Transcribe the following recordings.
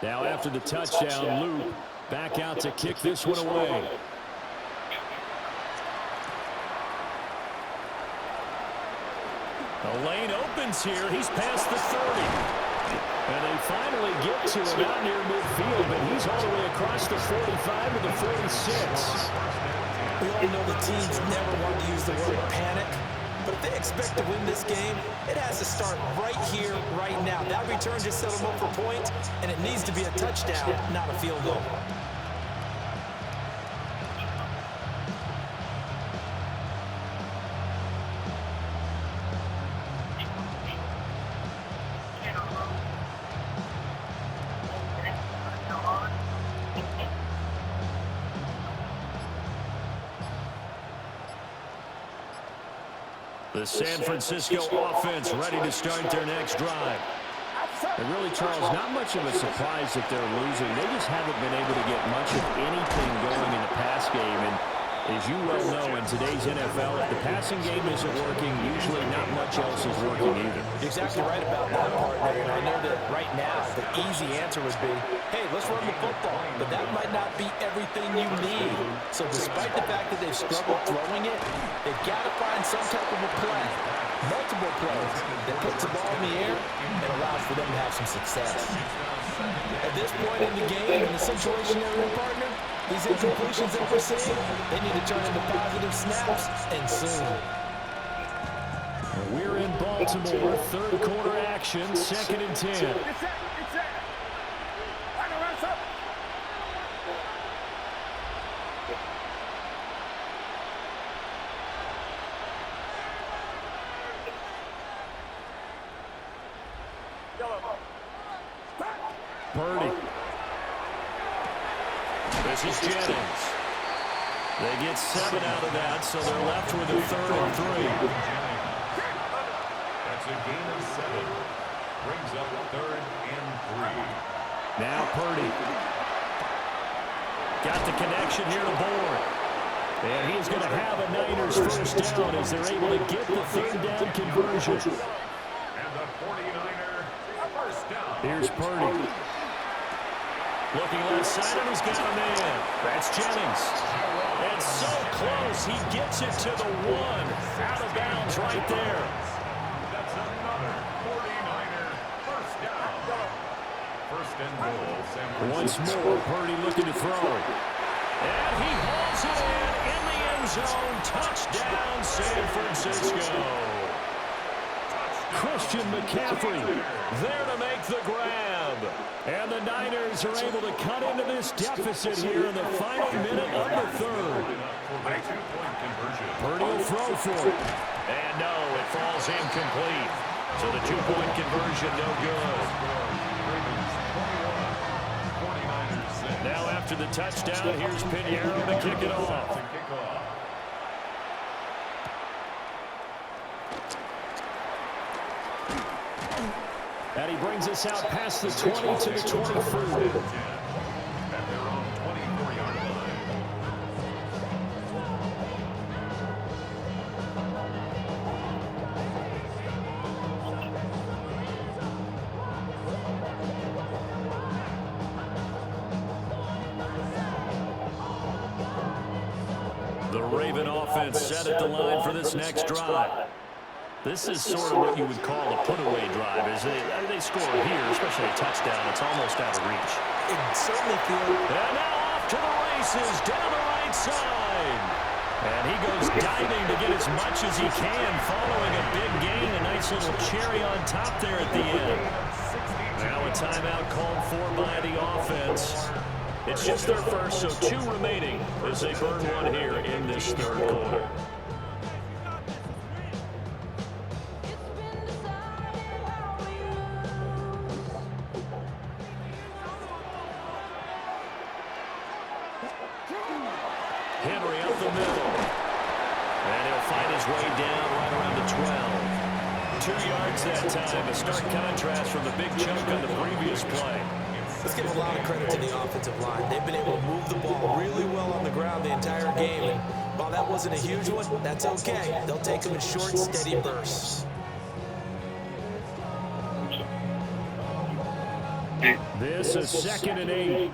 Now after the touchdown, Luke back out to kick this one away. The lane opens here. He's past the 30. And they finally get to him out near midfield, but he's all the way across the 45 to the 46. We all know the teams never want to use the word panic, but if they expect to win this game, it has to start right here, right now. That return just set them up for points, and it needs to be a touchdown, not a field goal. The San Francisco offense ready to start their next drive. And really, Charles, not much of a surprise that they're losing. They just haven't been able to get much of anything going in the pass game. And as you well know, in today's NFL, if the passing game isn't working, usually not much else is working either. You're exactly right about that, partner. And I know that right now the easy answer would be, hey, let's run the football. But that might not be everything you need. So despite the fact that they've struggled throwing it, they've got to find some type of a play, multiple plays, that puts the ball in the air and allows for them to have some success. At this point in the game, in the situation they're in, partner, these incompletions that we're seeing, they need to turn into positive snaps, and soon. We're in Baltimore, third quarter action, 2nd and 10. Purdy. This is Jennings. They get 7 out of that, so they're left with a 3rd and 3. That's a gain of 7. Brings up 3rd and 3. Now Purdy. Got the connection here to Bourne. And he's going to have a Niners first down as they're able to get the 3rd down conversion. And the 49er first down. Here's Purdy. Looking left side, and he's got a man. That's Jennings. And so close, he gets it to the 1. Out of bounds right there. That's another 49er first down. First and goal, San Francisco. Once more, Purdy looking to throw. And he hauls it in the end zone. Touchdown, San Francisco. Christian McCaffrey there to make the grab. And the Niners are able to cut into this deficit here in the final minute of the 3rd. Purdy will throw for it. And no, it falls incomplete. So the 2-point conversion no good. Now after the touchdown, here's Pinheiro to kick it off. And he brings us out past the 20 to the 24. At their own 24-yard line. The Raven offense set at the line for this next drive. This is sort of what you would call a put-away drive. As they score here, especially a touchdown, it's almost out of reach. It certainly feels. And now off to the races, down the right side. And he goes diving to get as much as he can, following a big gain. A nice little cherry on top there at the end. Now a timeout called for by the offense. It's just their first, so 2 remaining as they burn one here in this 3rd quarter. Henry up the middle. And he'll find his way down right around the 12. 2 yards that time. A stark contrast from the big chunk on the previous play. Let's give a lot of credit to the offensive line. They've been able to move the ball really well on the ground the entire game. And while that wasn't a huge one, that's okay. They'll take them in short, steady bursts. This is 2nd and 8.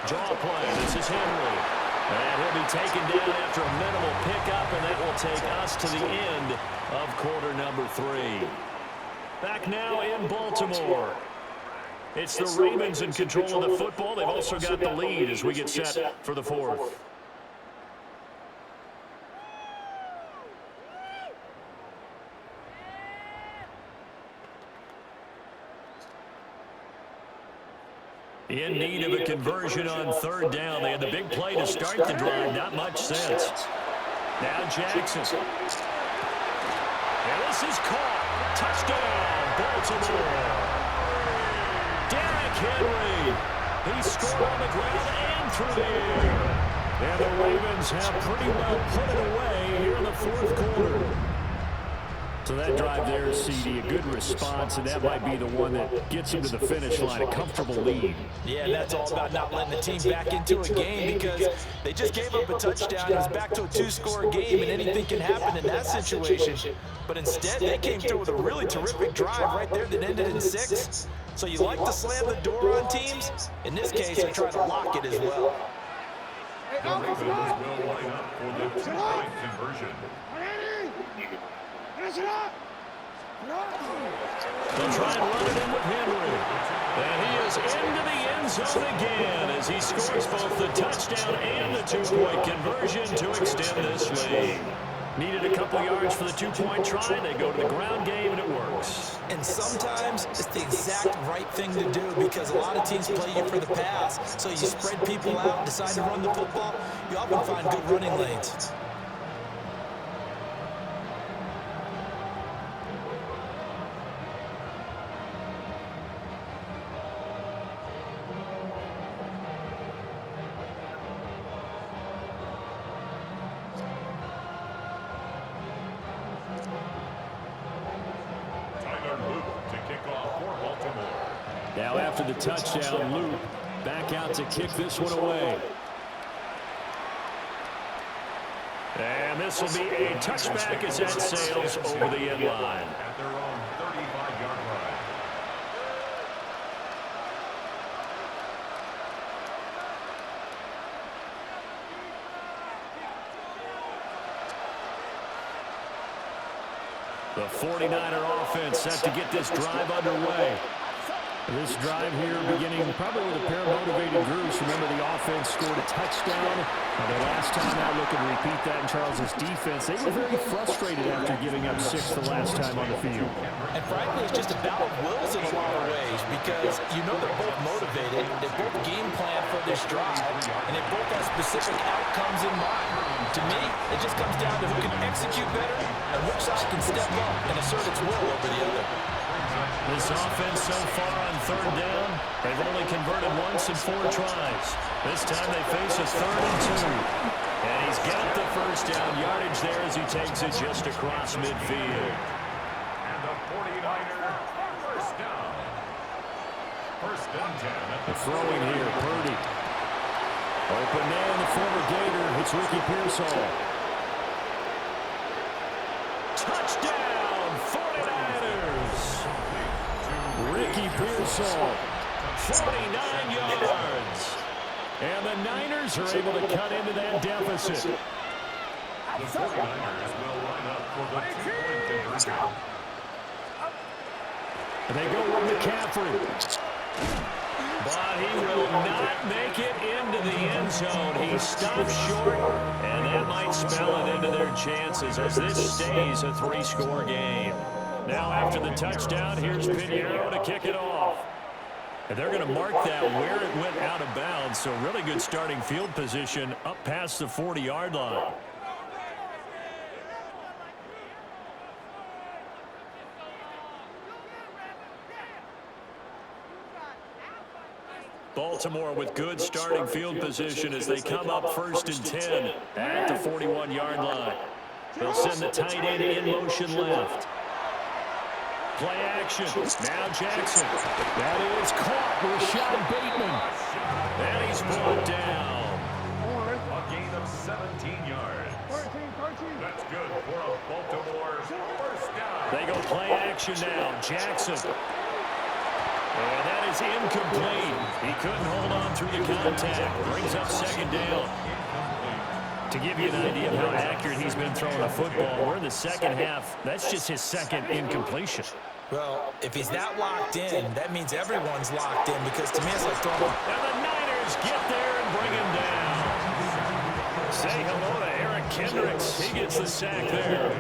Draw play. This is Henry. And he'll be taken down after a minimal pickup, and that will take us to the end of quarter number 3. Back now in Baltimore. It's the Ravens in control of the football. They've also got the lead as we get set for the 4th. In need of a conversion on 3rd down. They had the big play to start the drive. Not much sense. Now Jackson. And this is caught. Touchdown, Baltimore. Derrick Henry. He scored on the ground and through the air. And the Ravens have pretty well put it away here in the 4th quarter. So that drive there, CD, a good response, and that might be the one that gets him to the finish line, a comfortable lead. Yeah, and that's all about not letting the team back into a game because they just gave up a touchdown. It's back to a 2-score game, and anything can happen in that situation. But instead, they came through with a really terrific drive right there that ended in 6. So you like to slam the door on teams? In this case, they're trying to lock it as well. The Ravens will line up for the 2-point conversion. They'll try and run it in with Henry. And he is into the end zone again as he scores both the touchdown and the 2-point conversion to extend this lead. Needed a couple yards for the 2-point try. They go to the ground game, and it works. And sometimes it's the exact right thing to do because a lot of teams play you for the pass. So you spread people out and decide to run the football. You often find good running lanes. Now after the touchdown, Luke back out to kick this one away. And this will be a touchback as that sails over the end line. At their own 35-yard line. The 49er offense set to get this drive underway. This drive here beginning probably with a pair of motivated groups. Remember, the offense scored a touchdown. The last time out, looking to repeat that in Charles's defense. They were very frustrated after giving up 6 the last time on the field. And frankly, it's just a battle of wills in a lot of ways because you know they're both motivated. They both game plan for this drive, and they both have specific outcomes in mind. To me, it just comes down to who can execute better and which side can step up and assert its will over the other. This offense so far on 3rd down, they've only converted once in 4 tries. This time they face a 3rd and 2. And he's got the first down yardage there as he takes it just across midfield. And the 49er first down. 1st and 10. The throwing here, Purdy. Open man, the former Gator. It's Ricky Pearsall. Touchdown, 49ers. Ricky Pearsall, 49 yards. And the Niners are able to cut into that deficit. The 49ers will line up for the 2-point conversion. They go with McCaffrey. But he will not make it into the end zone. He stops short, and that might spell it into their chances as this stays a 3-score game. Now after the touchdown, here's Pinheiro to kick it off. And they're going to mark that where it went out of bounds, so really good starting field position up past the 40-yard line. Baltimore with good starting field position as they come up 1st and 10 at the 41-yard line. They'll send the tight end in motion left. Play action. Now Jackson. That is caught. Rashad Bateman. And he's brought down. A gain of 17 yards. That's good for a Baltimore first down. They go play action now. Jackson. And that is incomplete. He couldn't hold on through the contact. Brings up second down. To give you an idea of how accurate he's been throwing a football, we're in the second half. That's just his second incompletion. Well, if he's that locked in, that means everyone's locked in, because to me it's like throwing. And the Niners get there and bring him down. Say hello to Eric Kendricks. He gets the sack there.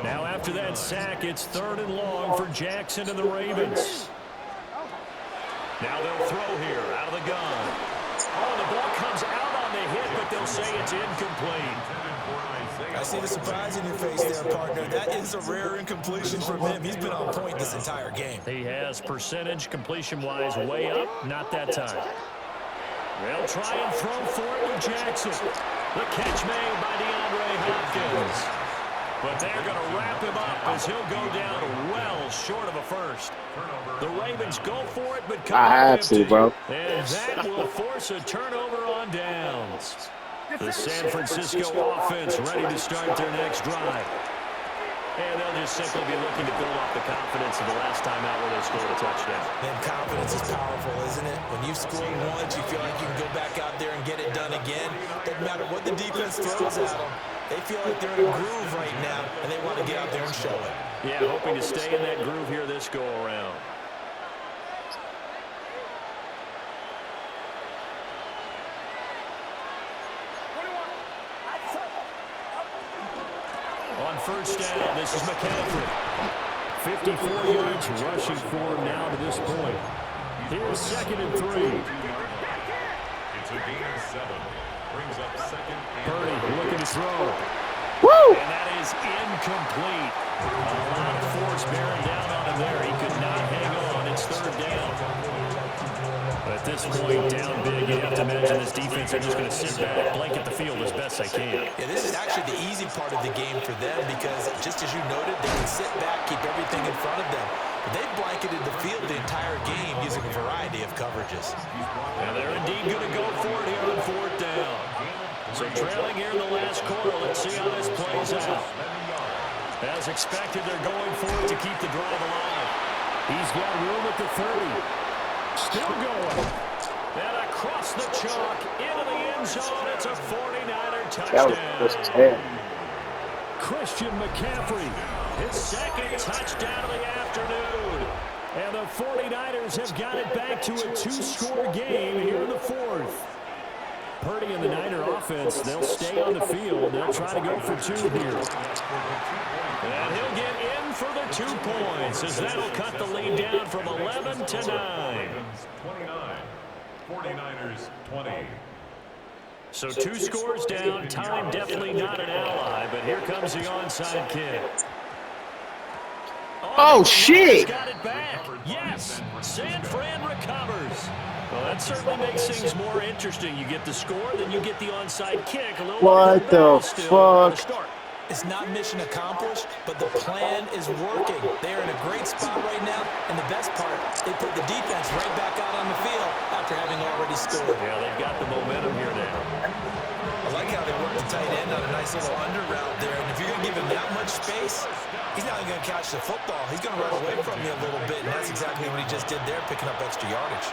Now after that sack, it's 3rd and long for Jackson and the Ravens. Now they'll throw here out of the gun. Oh, the ball comes out on the hit, but they'll say it's incomplete. I see the surprise in your face there, partner. That is a rare incompletion from him. He's been on point this entire game. He has percentage completion-wise way up. Not that time. They'll try and throw for it to Jackson. The catch made by DeAndre Hopkins. But they're going to wrap him up as he'll go down well short of a first. The Ravens go for it, but come I had empty. to, bro. And that will force a turnover on downs. The San Francisco offense ready to start their next drive. And they'll just simply be looking to build off the confidence of the last time out where they scored a touchdown. And confidence is powerful, isn't it? When you've scored once, you feel like you can go back out there and get it done again. Doesn't matter what the defense throws at them. They feel like they're in a groove right now, and they want to get out there and show it. Yeah, hoping to stay in that groove here this go-around. On first down, this is McCaffrey. 54 yards rushing for him now to this point. Here's 2nd and 3. It's a gain of 7. Brings up 2nd and Purdy looking to throw. Woo! And that is incomplete. A lot of force bearing down on him there. He could not hang on. It's 3rd down. But at this point, down big, you have to imagine this defense are just going to sit back, blanket the field as best they can. Yeah, this is actually the easy part of the game for them, because just as you noted, they can sit back, keep everything in front of them. But they've blanketed the field the entire game using a variety of coverages. Now they're indeed going to go for it here on 4th down. So trailing here in the last quarter, let's see how this plays out. As expected, they're going for it to keep the drive alive. He's got room at the 30. Still going. And across the chalk, into the end zone. It's a 49er touchdown. That was 10. Christian McCaffrey, his 2nd touchdown of the afternoon. And the 49ers have got it back to a 2-score game here in the 4th. Purdy and the Niner offense, they'll stay on the field. They'll try to go for 2 here. And he'll get in for the 2 points, as that'll cut the lead down from 11 to 9. 29. 49ers 20. So 2 scores down. Time definitely not an ally, but here comes the onside kick. Oh, shit! Got it back. Yes, San Fran recovers. Well, that certainly makes things more interesting. You get the score, then you get the onside kick. A little What the fuck? It's not mission accomplished, but the plan is working. They're in a great spot right now, and the best part, they put the defense right back out on the field after having already scored. Yeah, they've got the momentum here now. I like how they work the tight end on a nice little under route there, and if you're going to give him that much space, he's not even going to catch the football. He's going to run away from you a little bit, and that's exactly what he just did there, picking up extra yardage.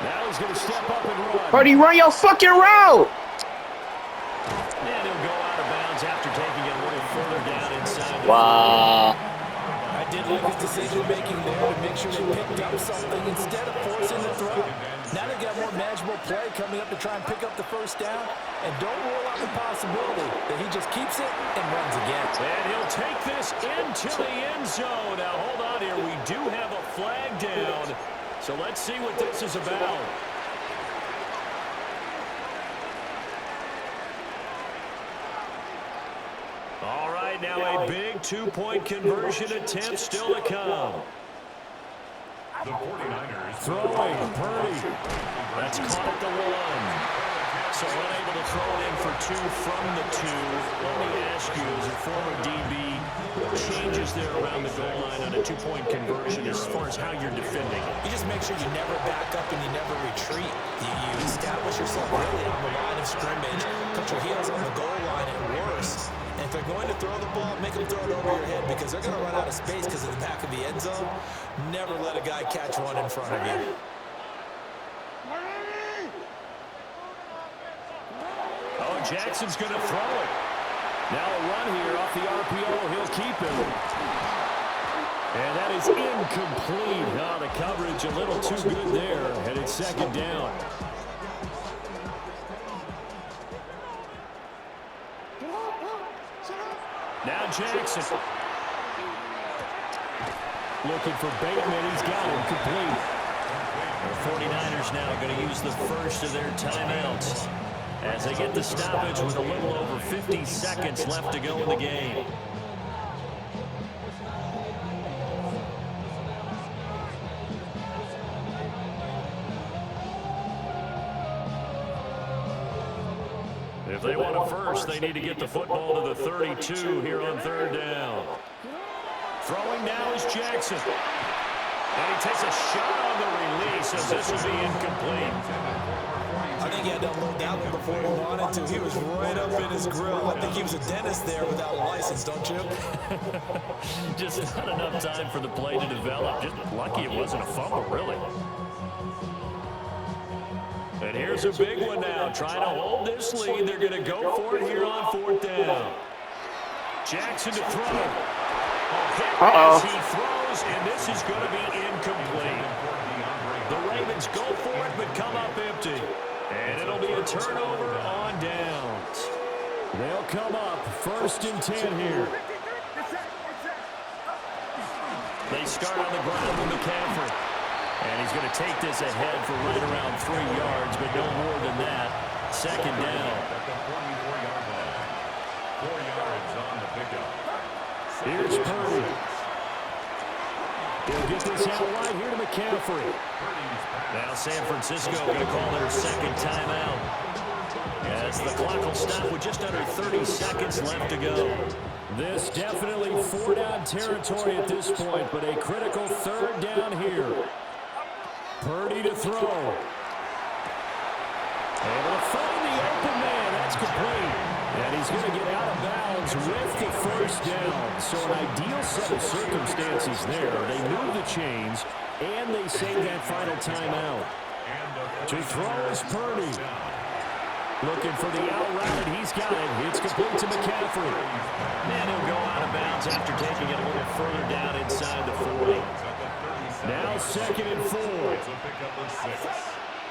Now he's going to step up and run. Purdy, run your fucking route! And he'll go out of bounds after taking it a little further down inside. Wow. I did like his decision-making there to make sure they picked up something instead of forcing the throw. Now they've got more manageable play coming up to try and pick up the first down. And don't rule out the possibility that he just keeps it and runs again. And he'll take this into the end zone. Now, hold on here. We do have a flag down. So let's see what this is about. All right, now a big two-point conversion attempt still to come. The 49ers Throwing, Purdy. That's caught at the 1. So unable to throw it in for 2 from the 2. Let me ask you, as a former DB, what changes there around the goal line on a two-point conversion as far as how you're defending? You just make sure you never back up and you never retreat. You establish yourself really on the line of scrimmage. Coach at your heels on the goal line and worse. And if they're going to throw the ball, make them throw it over your head because they're going to run out of space because of the back of the end zone. Never let a guy catch one in front of you. Oh, Jackson's going to throw it. Now a run here off the RPO. He'll keep it. And that is incomplete. Oh, the coverage a little too good there. And it's second down. Now Jackson. Looking for Bateman. He's got him complete. The 49ers now going to use the first of their timeouts as they get the stoppage with a little over 50 seconds left to go in the game. If they want a first, they need to get the football to the 32 here on third down. Throwing now is Jackson. And he takes a shot on the release as this will be incomplete. I think he had to unload that one before he wanted to. He was right up in his grill. I think he was a dentist there without a license, don't you? Just not enough time for the play to develop. Just lucky it wasn't a fumble, really. And here's a big one now. Trying to hold this lead. They're going to go for it here on fourth down. Jackson to throw. As he throws, and this is going to be incomplete. The Ravens go for it, but come up empty. And it'll be a turnover on downs. They'll come up first and 10 here. They start on the ground with McCaffrey. And he's going to take this ahead for right around 3 yards, but no more than that. Second down. 4 yards on the pickup. Here's Purdy. He'll get this out wide here to McCaffrey. Now San Francisco going to call their second timeout. As the clock will stop with just under 30 seconds left to go. This definitely 4-down territory at this point, but a critical third down here. Purdy to throw. Able to find the open man. That's complete. And he's going to get out of bounds with the first down. So an ideal set of circumstances there. They move the chains, and they save that final timeout. To throw is Purdy. Looking for the out route. He's got it. It's complete to McCaffrey. And he'll go out of bounds after taking it a little further down inside the 40. Now second and 4. It's a pickup of 6.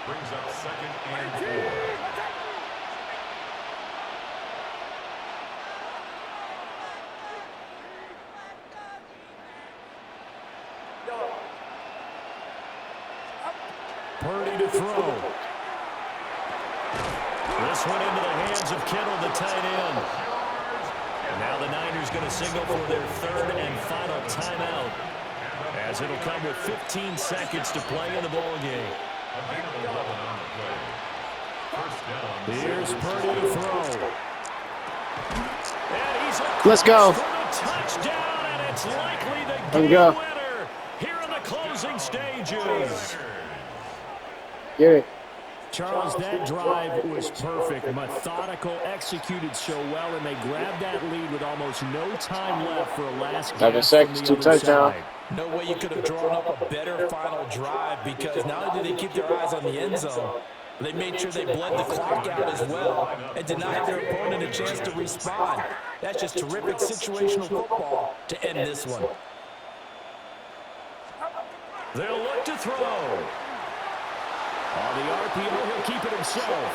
Brings up second and 4. Purdy to throw. This one into the hands of Kittle, the tight end. And now the Niners going to signal for their third and final timeout, as it'll come with 15 seconds to play in the ball game. Here's Purdy to throw. And he's Let's go. Touchdown, and it's likely the There we game go. winner here in the closing stages. Get it. Charles, that drive was perfect, methodical, executed so well, and they grabbed that lead with almost no time left for a last 7 gasp seconds, from 2 the other touchdowns. side. No way you could have drawn up a better final drive because not only did they keep their eyes on the end zone, they made sure they bled the clock out as well and denied their opponent a chance to respond. That's just terrific situational football to end this one. They'll look to throw. On the RPO, he'll keep it himself.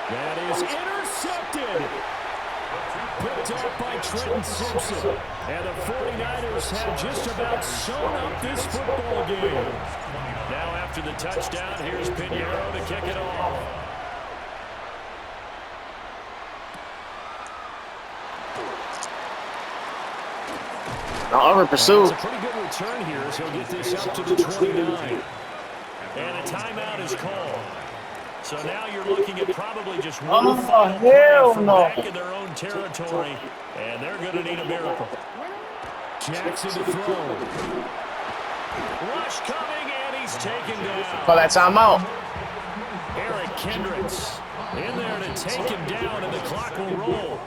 That is intercepted. Picked up by Trenton Simpson. And the 49ers have just about sewn up this football game. Now after the touchdown, here's Pinheiro to kick it off. Now over pursuit. It's a pretty good return here as he'll get this up to the 29. And a timeout is called. So now you're looking at probably just one final play from back in their own territory, and they're going to need a miracle. Jackson to throw. Rush coming, and he's taken down. Call that timeout. Eric Kendricks In there to take him down, and the clock will roll.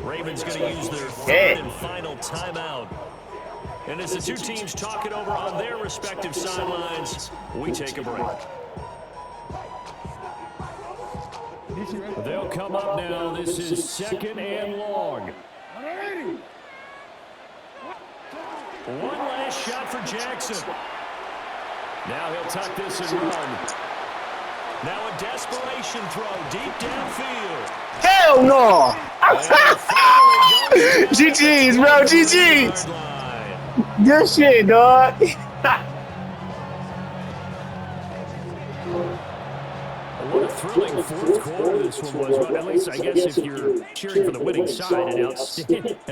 Ravens going to use their third and final timeout. And as the two teams talk it over on their respective sidelines, we take a break. They'll come up now. This is 2nd and long. One last shot for Jackson. Now he'll tuck this and run. Now a desperation throw deep downfield. Hell no! GG's, bro. GG's. Good shit, dog. What a thrilling fourth quarter this one was. Well, at least I guess if you're cheering for the winning side, an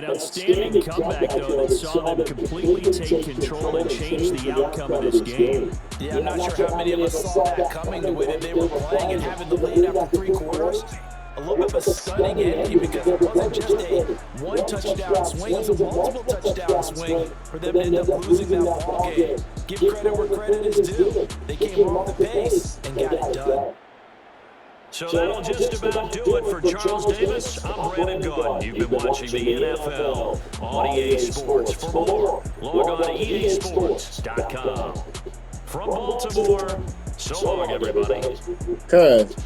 outstanding comeback, though, that saw them completely take control and change the outcome of this game. Yeah, I'm not sure how many of us saw that coming, the way that they were playing and having the lead after 3 quarters. A little bit of a stunning ending because it wasn't just a one-touchdown swing. It was a multiple touchdown swing for them to end up losing that ball game. Give credit where credit is due. They came off the pace and got it done. So that'll just about do it for Charles Davis. I'm Brandon Gaudin. You've been watching the NFL on EA Sports. For more, log on to easports.com. From Baltimore, so long, everybody. Cuz.